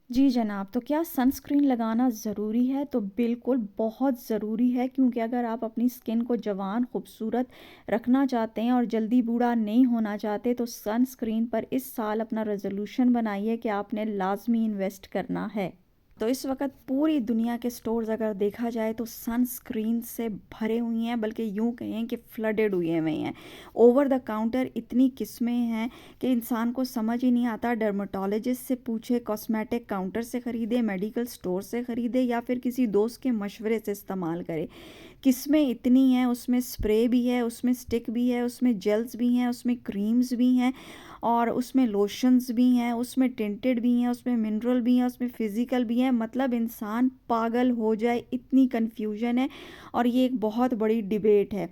जी जनाब, तो क्या सनस्क्रीन लगाना ज़रूरी है? तो बिल्कुल बहुत ज़रूरी है, क्योंकि अगर आप अपनी स्किन को जवान, खूबसूरत रखना चाहते हैं और जल्दी बूढ़ा नहीं होना चाहते, तो सनस्क्रीन पर इस साल अपना रेज़ोल्यूशन बनाइए कि आपने लाज़मी इन्वेस्ट करना है। तो इस वक़्त पूरी दुनिया के स्टोर्स अगर देखा जाए तो सनस्क्रीन से भरे हुए हैं, बल्कि यूँ कहें कि फ्लडेड हुए हुए हैं। ओवर द काउंटर इतनी किस्में हैं कि इंसान को समझ ही नहीं आता, डर्मेटोलॉजिस्ट से पूछे, कॉस्मेटिक काउंटर से ख़रीदे, मेडिकल स्टोर से ख़रीदे या फिर किसी दोस्त के मशवरे से इस्तेमाल करे। किस्में इतनी हैं, उसमें स्प्रे भी है, उसमें स्टिक भी है, उसमें जेल्स भी हैं, उसमें क्रीम्स भी हैं और उसमें लोशंस भी हैं, उसमें टिंटेड भी हैं, उसमें मिनरल भी हैं, उसमें फ़िज़िकल भी हैं। मतलब इंसान पागल हो जाए, इतनी कन्फ्यूजन है और ये एक बहुत बड़ी डिबेट है।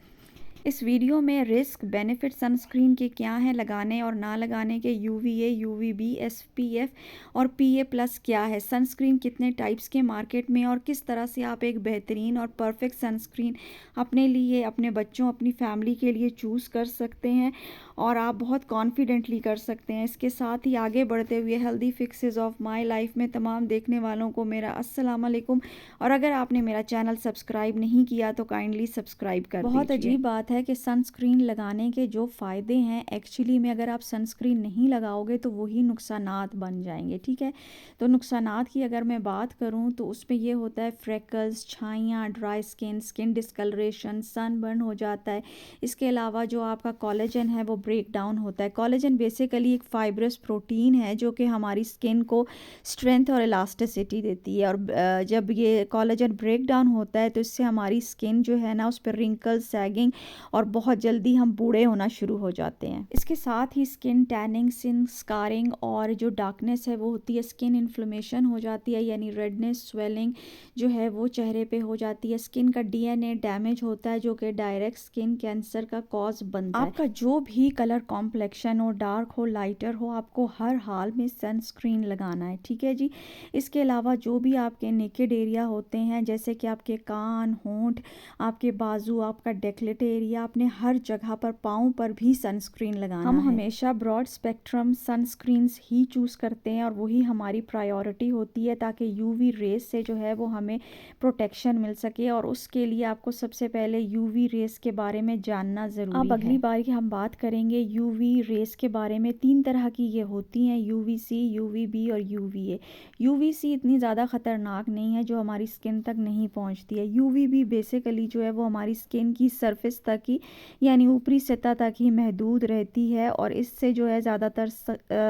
इस वीडियो में रिस्क बेनिफिट सनस्क्रीन के क्या हैं, लगाने और ना लगाने के, यूवीए, यूवीबी, एसपीएफ और पीए प्लस क्या है, सनस्क्रीन कितने टाइप्स के मार्केट में और किस तरह से आप एक बेहतरीन और परफेक्ट सनस्क्रीन अपने लिए, अपने बच्चों, अपनी फैमिली के लिए चूज़ कर सकते हैं और आप बहुत कॉन्फिडेंटली कर सकते हैं। इसके साथ ही आगे बढ़ते हुए healthy fixes of my life में तमाम देखने वालों को मेरा अस्सलाम वालेकुम, और अगर आपने मेरा चैनल सब्सक्राइब नहीं किया तो काइंडली सब्सक्राइब कर दीजिए। बहुत अजीब बात है कि सनस्क्रीन लगाने के जो फ़ायदे हैं, एक्चुअली में अगर आप सनस्क्रीन नहीं लगाओगे तो वही नुकसानात बन जाएंगे। ठीक है, तो नुकसानात की अगर मैं बात करूं तो उसमें ये होता है फ्रेकल्स, छाइयाँ, dry skin, skin discoloration, sunburn हो जाता है। इसके अलावा जो आपका कोलेजन है वो ब्रेक डाउन होता है। कोलेजन बेसिकली एक फाइब्रस प्रोटीन है जो कि हमारी स्किन को स्ट्रेंथ और इलास्टिसिटी देती है, और जब ये कोलेजन ब्रेक डाउन होता है तो इससे हमारी स्किन जो है ना, उस पर रिंकल, सैगिंग और बहुत जल्दी हम बूढ़े होना शुरू हो जाते हैं। इसके साथ ही स्किन टैनिंग, स्किन स्कारिंग और जो डार्कनेस है वो होती है, स्किन इन्फ्लेमेशन हो जाती है, यानी रेडनेस, स्वेलिंग जो है वो चेहरे पे हो जाती है। स्किन का डीएनए डैमेज होता है जो कि डायरेक्ट स्किन कैंसर का कॉज बनता है। आपका जो भी कलर कॉम्प्लेक्शन हो, डार्क हो, लाइटर हो, आपको हर हाल में सनस्क्रीन लगाना है। ठीक है जी। इसके अलावा जो भी आपके नेकेड एरिया होते हैं, जैसे कि आपके कान, होंठ, आपके बाजू, आपका डेकोलेट एरिया, आपने हर जगह पर, पाँव पर भी सनस्क्रीन लगाना है। हम हमेशा ब्रॉड स्पेक्ट्रम सनस्क्रीन्स ही चूज़ करते हैं और वही हमारी प्रायोरिटी होती है, ताकि यूवी रेज से जो है वो हमें प्रोटेक्शन मिल सके, और उसके लिए आपको सबसे पहले यूवी रेज के बारे में जानना ज़रूरी है। अब अगली बार की हम बात करेंगे यूवी रेज के बारे में। 3 तरह की ये होती हैं, यूवीसी, यूवीबी और यूवीए। यूवीसी इतनी ज़्यादा ख़तरनाक नहीं है, जो हमारी स्किन तक नहीं पहुंचती है। यूवीबी बेसिकली जो है वो हमारी स्किन की सरफेस तक ही, यानी ऊपरी सतह तक ही महदूद रहती है, और इससे जो है ज़्यादातर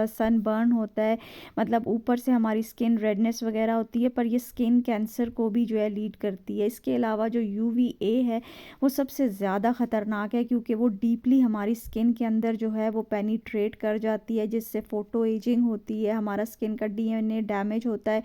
सन बर्न होता है, मतलब ऊपर से हमारी स्किन रेडनेस वगैरह होती है, पर ये स्किन कैंसर को भी जो है लीड करती है। इसके अलावा जो यूवीए है वो सबसे ज़्यादा ख़तरनाक है, क्योंकि वो डीपली हमारी स्किन के अंदर जो है वो पेनिट्रेट कर जाती है, जिससे फ़ोटो एजिंग होती है, हमारा स्किन का डीएनए डैमेज होता है,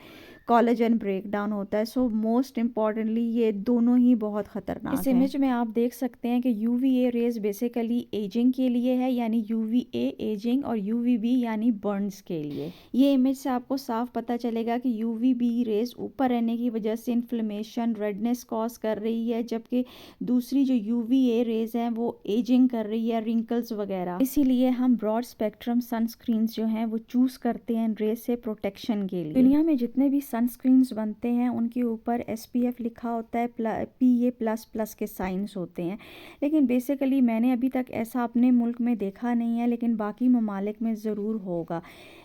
कोलेजन ब्रेक डाउन होता है। सो मोस्ट इम्पॉर्टेंटली ये दोनों ही बहुत ख़तरनाक है। इस इमेज में आप देख सकते हैं कि यूवीए रेज बेसिकली एजिंग के लिए है, यानी यूवीए एजिंग, और यूवीबी यानी बर्न्स के लिए। ये इमेज से आपको साफ पता चलेगा कि यूवीबी रेज ऊपर रहने की वजह से इन्फ्लेमेशन, रेडनेस कॉज कर रही है, जबकि दूसरी जो यूवीए रेज हैं वो एजिंग कर रही है, रिंकल्स वगैरह। इसीलिए हम ब्रॉड स्पेक्ट्रम सनस्क्रीन्स जो हैं वो चूज़ करते हैं रेज से प्रोटेक्शन के लिए। दुनिया में जितने भी सनस्क्रीन्स बनते हैं उनके ऊपर एसपीएफ लिखा होता है, पीए प्लस प्लस के साइंस होते हैं, लेकिन बेसिकली मैंने अभी तक ऐसा अपने मुल्क में देखा नहीं है, लेकिन बाकी ममालिक में ज़रूर होगा।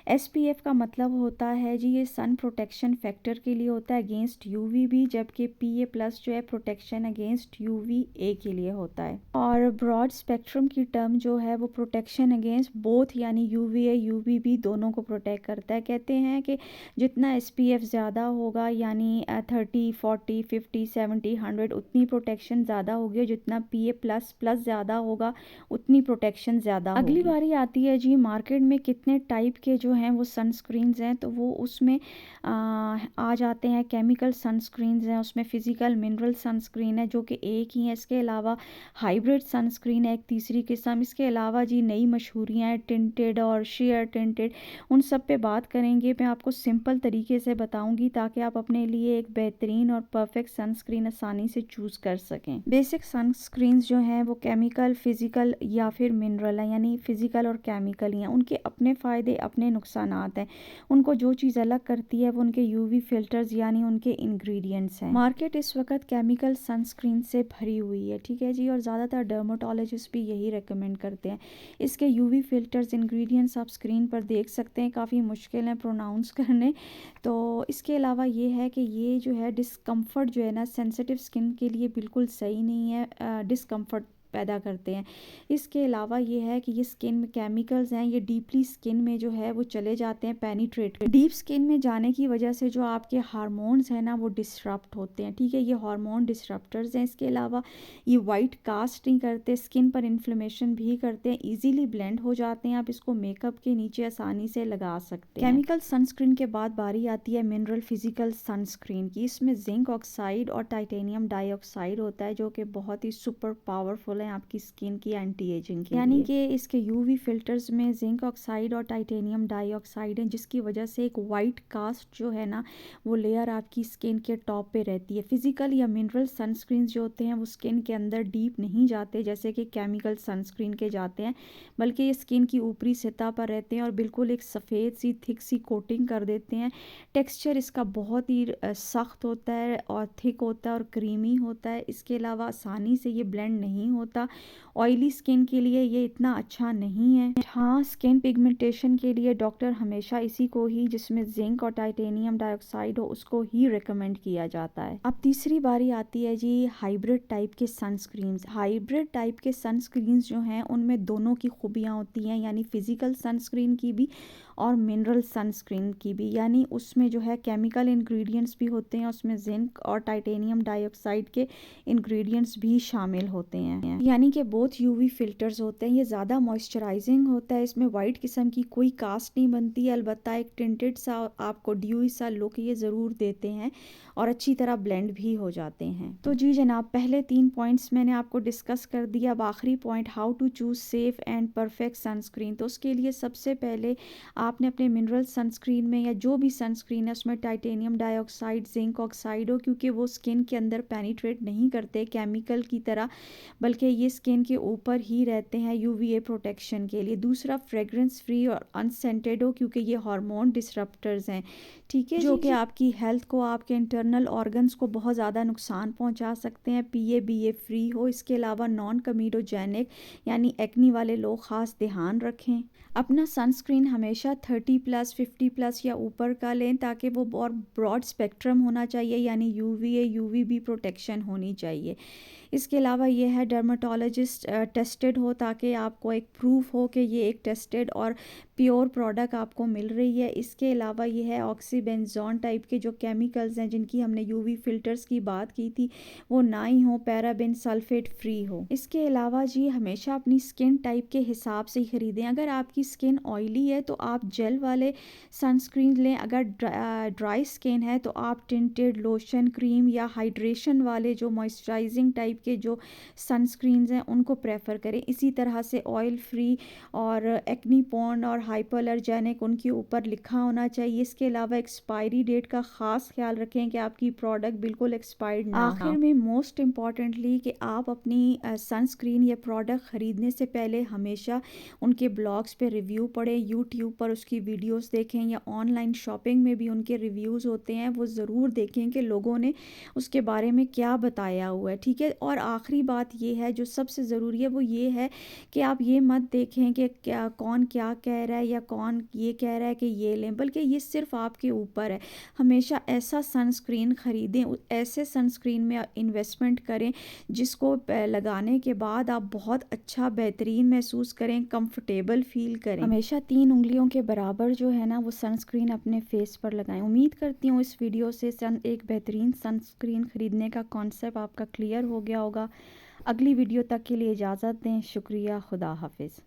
एसपीएफ का मतलब होता है जी, ये सन प्रोटेक्शन फैक्टर के लिए होता है अगेंस्ट यूवीबी, जबकि पीए प्लस जो है प्रोटेक्शन अगेंस्ट यूवीए के लिए होता है। और ब्रॉड स्पेक्ट्रम की टर्म जो है वो प्रोटेक्शन अगेंस्ट बोथ, यानी यूवीए, यूवीबी दोनों को प्रोटेक्ट करता है। कहते हैं कि जितना एसपीएफ ज़्यादा होगा, यानी 30, 40, 50, 70, 100, उतनी प्रोटेक्शन ज़्यादा होगी, और जितना पीए प्लस प्लस ज़्यादा होगा उतनी प्रोटेक्शन ज़्यादा होगी। अगली बारी आती है जी, मार्केट में कितने टाइप के जो हैं वो सनस्क्रीन्स हैं, तो वो उसमें आ जाते हैं। केमिकल सनस्क्रीन्स हैं, उसमें फ़िज़िकल मिनरल सनस्क्रीन है जो कि एक ही है। इसके अलावा हाइब्रिड सनस्क्रीन है एक तीसरी किस्म। इसके अलावा जी नई मशहूरियाँ हैं टिंटेड और शेयर टिंटेड, उन सब पे बात करेंगे। मैं आपको सिंपल तरीके से बताऊंगी ताकि आप अपने लिए एक बेहतरीन और परफेक्ट सनस्क्रीन आसानी से चूज़ कर सकें। बेसिक सनस्क्रीन्स जो हैं वो केमिकल, फिज़िकल या फिर मिनरल हैं, यानी फ़िज़िकल और केमिकल ही हैं। उनके अपने फ़ायदे, अपने नुकसानात हैं। उनको जो चीज़ अलग करती है वो उनके यूवी फ़िल्टर्स यानी उनके इंग्रेडिएंट्स हैं। मार्केट इस वक्त केमिकल सनस्क्रीन से भरी हुई है, ठीक है जी, और ज़्यादातर डर्माटोलॉजिस्ट भी यही रिकमेंड करते हैं। इसके यूवी फ़िल्टर्स, इंग्रेडिएंट्स आप स्क्रीन पर देख सकते हैं, काफ़ी मुश्किल हैं प्रोनाउंस करने। तो इसके अलावा ये है कि ये जो है डिस्कम्फ़र्ट जो है ना सेंसिटिव स्किन के लिए बिल्कुल सही नहीं है, डिस्कम्फ़र्ट पैदा करते हैं। इसके अलावा ये है कि ये स्किन में केमिकल्स हैं, ये डीपली स्किन में जो है वो चले जाते हैं, पेनिट्रेट डीप स्किन में जाने की वजह से जो आपके हार्मोन्स हैं ना वो डिसरप्ट होते हैं, ठीक है, ये हार्मोन डिसरप्टर्स हैं। इसके अलावा ये वाइट कास्ट नहीं करते, स्किन पर इन्फ्लेमेशन भी करते हैं, ईजीली ब्लेंड हो जाते हैं। आप इसको मेकअप के नीचे आसानी से लगा सकते हैं। केमिकल सनस्क्रीन के बाद बारी आती है मिनरल फिजिकल सनस्क्रीन की। इसमें जिंक ऑक्साइड और टाइटेनियम डाइऑक्साइड होता है जो कि बहुत ही सुपर पावरफुल है आपकी स्किन की एंटी एजिंग के लिए। यानी कि इसके यूवी फिल्टर्स में जिंक ऑक्साइड और टाइटेनियम डाइऑक्साइड है, जिसकी वजह से एक वाइट कास्ट जो है ना वो लेयर आपकी स्किन के टॉप पे रहती है। फिजिकल या मिनरल सनस्क्रीन जो होते हैं वो स्किन के अंदर डीप नहीं जाते जैसे कि केमिकल सनस्क्रीन के जाते हैं, बल्कि ये स्किन की ऊपरी सतह पर रहते हैं और बिल्कुल एक सफ़ेद सी थिक सी कोटिंग कर देते हैं। टेक्सचर इसका बहुत ही सख्त होता है और थिक होता है और क्रीमी होता है। इसके अलावा आसानी से ये ब्लेंड नहीं होता। ऑयली स्किन के लिए ये इतना अच्छा नहीं है। हाँ, स्किन पिगमेंटेशन के लिए डॉक्टर हमेशा इसी को ही, जिसमें जिंक और टाइटेनियम डाइऑक्साइड हो, उसको ही रिकमेंड किया जाता है। अब तीसरी बारी आती है जी हाइब्रिड टाइप के सनस्क्रीन्स। हाइब्रिड टाइप के सनस्क्रीन्स जो हैं उनमें दोनों की खूबियाँ होती हैं, यानी फिजिकल सनस्क्रीन की भी और मिनरल सनस्क्रीन की भी। यानी उसमें जो है केमिकल इंग्रेडिएंट्स भी होते हैं, उसमें जिंक और टाइटेनियम डाइऑक्साइड के इंग्रेडिएंट्स भी शामिल होते हैं, यानी कि बोथ यूवी फिल्टर्स होते हैं। ये ज़्यादा मॉइस्चराइजिंग होता है, इसमें वाइट किस्म की कोई कास्ट नहीं बनती है, अलबत्ता एक टिंटेड सा आपको ड्यूई सा लुक ये ज़रूर देते हैं और अच्छी तरह ब्लेंड भी हो जाते हैं। तो जी जनाब, पहले 3 पॉइंट्स मैंने आपको डिस्कस कर दिया। अब आखिरी point, how to choose safe and perfect sunscreen. तो उसके लिए सबसे पहले आपने अपने मिनरल सनस्क्रीन में या जो भी सनस्क्रीन है उसमें टाइटेनियम डाइऑक्साइड, जिंक ऑक्साइड हो, क्योंकि वो स्किन के अंदर पेनिट्रेट नहीं करते केमिकल की तरह, बल्कि ये स्किन के ऊपर ही रहते हैं यूवीए प्रोटेक्शन के लिए। दूसरा, फ्रेग्रेंस फ्री और अनसेंटेड हो, क्योंकि ये हार्मोन डिसरप्टर्स हैं, ठीक है, जो कि आपकी हेल्थ को, आपके इंटरनल ऑर्गन्स को बहुत ज़्यादा नुकसान पहुंचा सकते हैं। पीएबीए फ्री हो। इसके अलावा नॉन कमीडोजेनिक, यानी एक्नी वाले लोग ख़ास ध्यान रखें। अपना सनस्क्रीन हमेशा 30+, 50+ या ऊपर का लें, ताकि वो और ब्रॉड स्पेक्ट्रम होना चाहिए, यानी यूवीए यूवीबी प्रोटेक्शन होनी चाहिए। इसके अलावा ये है डर्माटोलॉजिस्ट टेस्टेड हो, ताकि आपको एक प्रूफ हो कि ये एक टेस्टेड और प्योर प्रोडक्ट आपको मिल रही है। इसके अलावा ये है ऑक्सीबेंजोन टाइप के जो केमिकल्स हैं, जिनकी हमने यूवी फिल्टर्स की बात की थी, वो ना ही हो, पैराबेन सल्फेट फ्री हो। इसके अलावा जी हमेशा अपनी स्किन टाइप के हिसाब से ही ख़रीदें। अगर आपकी स्किन ऑयली है तो आप जेल वाले सनस्क्रीन लें, अगर ड्राई स्किन है तो आप टिंटेड लोशन, क्रीम या हाइड्रेशन वाले जो मॉइस्चराइजिंग टाइप के जो सनस्क्रीन्स हैं उनको प्रेफर करें। इसी तरह से ऑयल फ्री और एक्नी प्रोन और हाइपोअलर्जेनिक, उनके ऊपर लिखा होना चाहिए। इसके अलावा एक्सपायरी डेट का ख़ास ख्याल रखें कि आपकी प्रोडक्ट बिल्कुल एक्सपायर्ड ना हो। आखिर में मोस्ट इम्पॉर्टेंटली कि आप अपनी सनस्क्रीन या प्रोडक्ट ख़रीदने से पहले हमेशा उनके ब्लॉग्स पे रिव्यू पढ़ें, यूट्यूब पर उसकी वीडियोस देखें, या ऑनलाइन शॉपिंग में भी उनके रिव्यूज़ होते हैं, वो ज़रूर देखें कि लोगों ने उसके बारे में क्या बताया हुआ है, ठीक है। और आखिरी बात ये है जो सबसे ज़रूरी है, वो ये है कि आप ये मत देखें कि कौन क्या कह रहा है या कौन ये कह रहा है कि ये लें, बल्कि ये सिर्फ आपके ऊपर है। हमेशा ऐसा सनस्क्रीन ख़रीदें, ऐसे सनस्क्रीन में इन्वेस्टमेंट करें जिसको लगाने के बाद आप बहुत अच्छा बेहतरीन महसूस करें, कंफर्टेबल फील करें। हमेशा 3 उंगलियों के बराबर जो है ना वो सनस्क्रीन अपने फेस पर लगाएं। उम्मीद करती हूँ इस वीडियो से एक बेहतरीन सनस्क्रीन ख़रीदने का कॉन्सेप्ट आपका क्लियर हो गया होगा। अगली वीडियो तक के लिए इजाज़त दें। शुक्रिया। खुदा हाफिज़।